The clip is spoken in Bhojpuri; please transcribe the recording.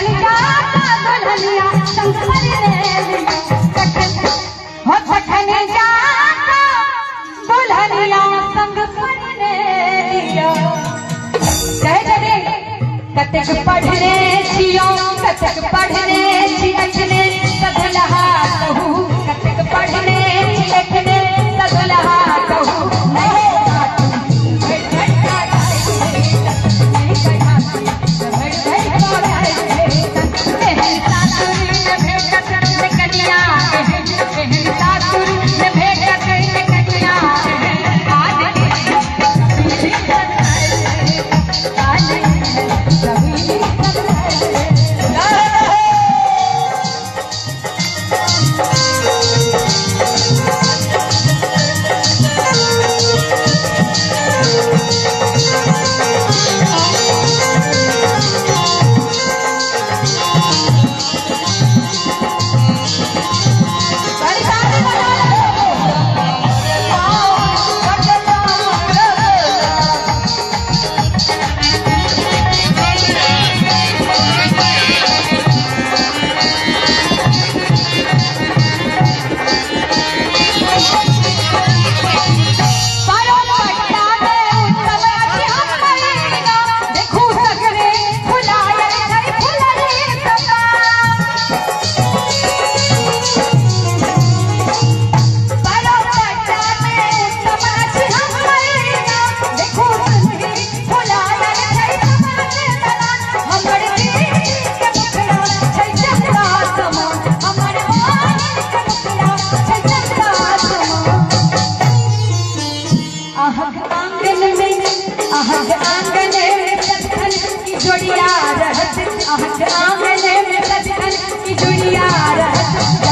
सखन जाता दुल्हनिया संग मरने हो सखन जाता दुल्हनिया संग मरने कतक पढ़ने छियो कतक पढ़ने छी अखने सदलहा कहू कतक पढ़ने छी अखने सदलहा कहू आंगन में सजन की जोड़िया रहत आंगन में सजन की जोड़िया रहत